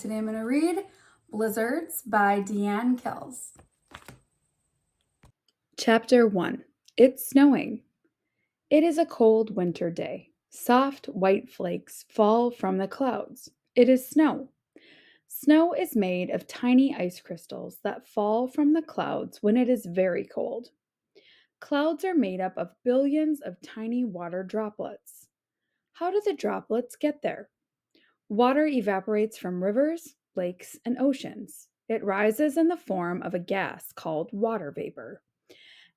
Today I'm going to read Blizzards by Deanne Kells. Chapter 1. It's snowing. It is a cold winter day. Soft white flakes fall from the clouds. It is snow. Snow is made of tiny ice crystals that fall from the clouds when it is very cold. Clouds are made up of billions of tiny water droplets. How do the droplets get there? Water evaporates from rivers, lakes, and oceans. It rises in the form of a gas called water vapor.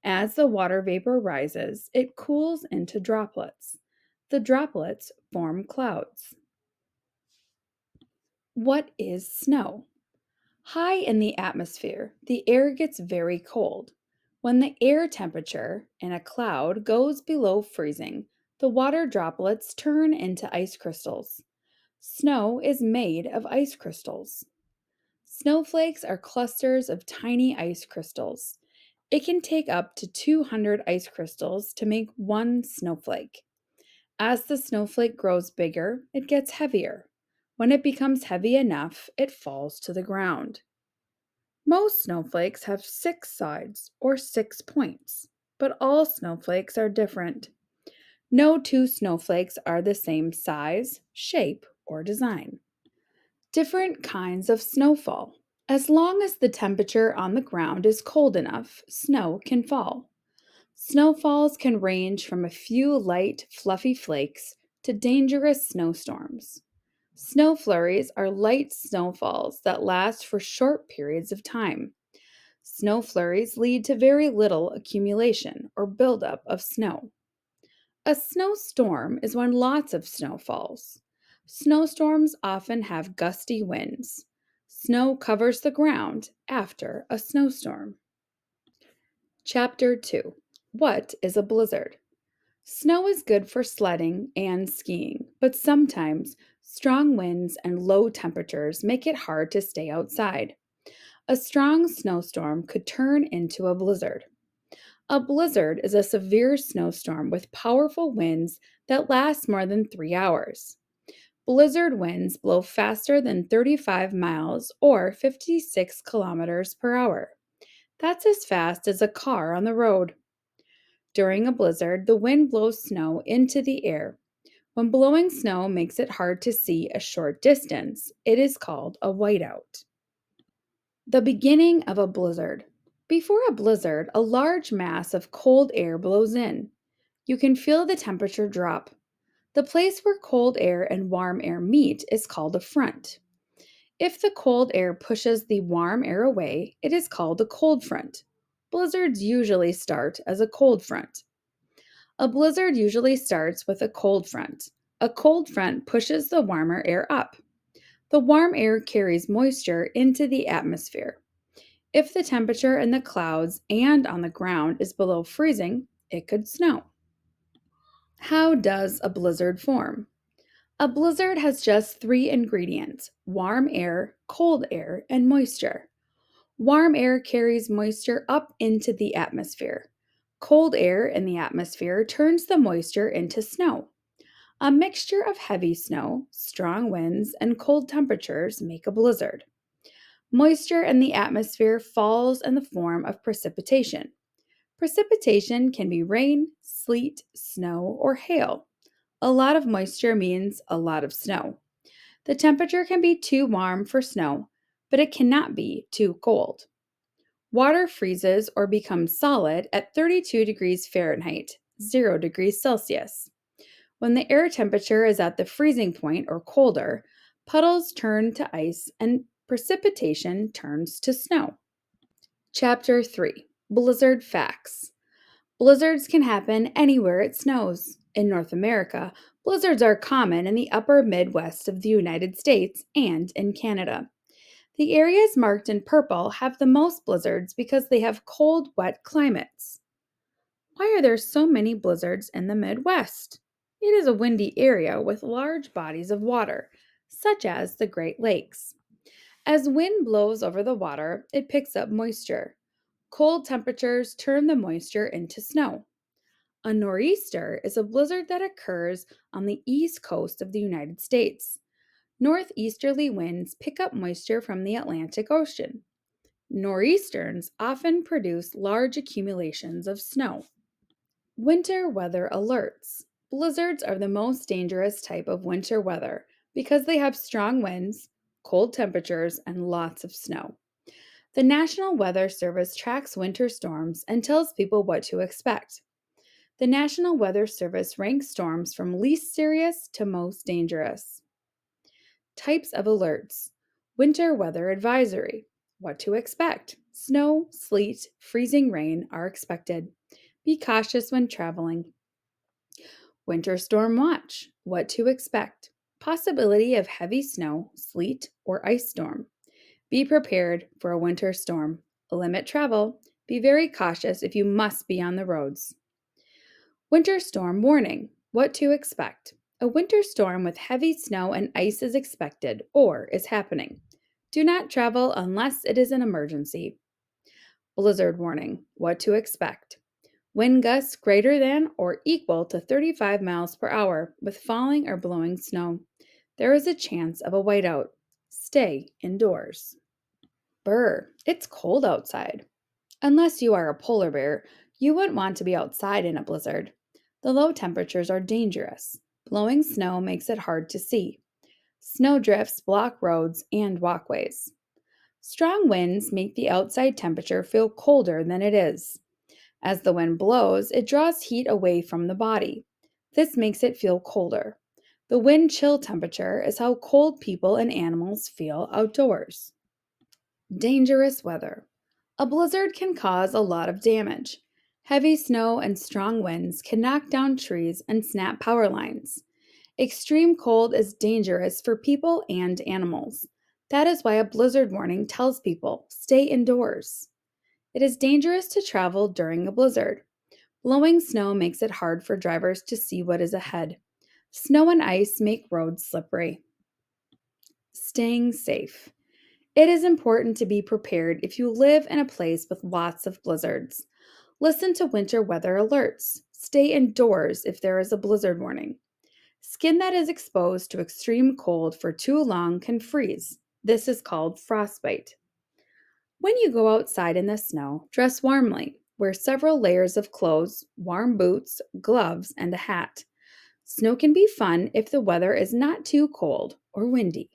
As the water vapor rises, it cools into droplets. The droplets form clouds. What is snow? High in the atmosphere, the air gets very cold. When the air temperature in a cloud goes below freezing, the water droplets turn into ice crystals. Snow is made of ice crystals. Snowflakes are clusters of tiny ice crystals. It can take up to 200 ice crystals to make one snowflake. As the snowflake grows bigger, it gets heavier. When it becomes heavy enough, it falls to the ground. Most snowflakes have 6 sides or 6 points, but all snowflakes are different. No two snowflakes are the same size, shape, or design. Different kinds of snowfall. As long as the temperature on the ground is cold enough, snow can fall. Snowfalls can range from a few light, fluffy flakes to dangerous snowstorms. Snow flurries are light snowfalls that last for short periods of time. Snow flurries lead to very little accumulation or buildup of snow. A snowstorm is when lots of snow falls. Snowstorms often have gusty winds. Snow covers the ground after a snowstorm. Chapter 2. What is a blizzard? Snow is good for sledding and skiing, but sometimes strong winds and low temperatures make it hard to stay outside. A strong snowstorm could turn into a blizzard. A blizzard is a severe snowstorm with powerful winds that last more than 3 hours. Blizzard winds blow faster than 35 miles or 56 kilometers per hour. That's as fast as a car on the road. During a blizzard, the wind blows snow into the air. When blowing snow makes it hard to see a short distance, it is called a whiteout. The beginning of a blizzard. Before a blizzard, a large mass of cold air blows in. You can feel the temperature drop. The place where cold air and warm air meet is called a front. If the cold air pushes the warm air away, it is called a cold front. Blizzards usually start as a cold front. A blizzard usually starts with a cold front. A cold front pushes the warmer air up. The warm air carries moisture into the atmosphere. If the temperature in the clouds and on the ground is below freezing, it could snow. How does a blizzard form? A blizzard has just 3 ingredients: warm air, cold air, and moisture. Warm air carries moisture up into the atmosphere. Cold air in the atmosphere turns the moisture into snow. A mixture of heavy snow, strong winds, and cold temperatures make a blizzard. Moisture in the atmosphere falls in the form of precipitation. Precipitation can be rain, sleet, snow, or hail. A lot of moisture means a lot of snow. The temperature can be too warm for snow, but it cannot be too cold. Water freezes or becomes solid at 32 degrees Fahrenheit, 0 degrees Celsius. When the air temperature is at the freezing point or colder, puddles turn to ice and precipitation turns to snow. Chapter 3. Blizzard Facts. Blizzards can happen anywhere it snows. In North America, blizzards are common in the upper Midwest of the United States and in Canada. The areas marked in purple have the most blizzards because they have cold, wet climates. Why are there so many blizzards in the Midwest? It is a windy area with large bodies of water, such as the Great Lakes. As wind blows over the water, it picks up moisture. Cold temperatures turn the moisture into snow. A nor'easter is a blizzard that occurs on the east coast of the United States. Northeasterly winds pick up moisture from the Atlantic Ocean. Nor'easters often produce large accumulations of snow. Winter weather alerts. Blizzards are the most dangerous type of winter weather because they have strong winds, cold temperatures, and lots of snow. The National Weather Service tracks winter storms and tells people what to expect. The National Weather Service ranks storms from least serious to most dangerous. Types of alerts. Winter weather advisory. What to expect. Snow, sleet, freezing rain are expected. Be cautious when traveling. Winter storm watch. What to expect. Possibility of heavy snow, sleet, or ice storm. Be prepared for a winter storm. Limit travel. Be very cautious if you must be on the roads. Winter storm warning. What to expect. A winter storm with heavy snow and ice is expected or is happening. Do not travel unless it is an emergency. Blizzard warning. What to expect. Wind gusts greater than or equal to 35 miles per hour with falling or blowing snow. There is a chance of a whiteout. Stay indoors. Brr, it's cold outside. Unless you are a polar bear, you wouldn't want to be outside in a blizzard. The low temperatures are dangerous. Blowing snow makes it hard to see. Snowdrifts block roads and walkways. Strong winds make the outside temperature feel colder than it is. As the wind blows, it draws heat away from the body. This makes it feel colder. The wind chill temperature is how cold people and animals feel outdoors. Dangerous weather. A blizzard can cause a lot of damage. Heavy snow and strong winds can knock down trees and snap power lines. Extreme cold is dangerous for people and animals. That is why a blizzard warning tells people stay indoors. It is dangerous to travel during a blizzard. Blowing snow makes it hard for drivers to see what is ahead. Snow and ice make roads slippery. Staying safe. It is important to be prepared if you live in a place with lots of blizzards. Listen to winter weather alerts. Stay indoors if there is a blizzard warning. Skin that is exposed to extreme cold for too long can freeze. This is called frostbite. When you go outside in the snow, dress warmly. Wear several layers of clothes, warm boots, gloves, and a hat. Snow can be fun if the weather is not too cold or windy.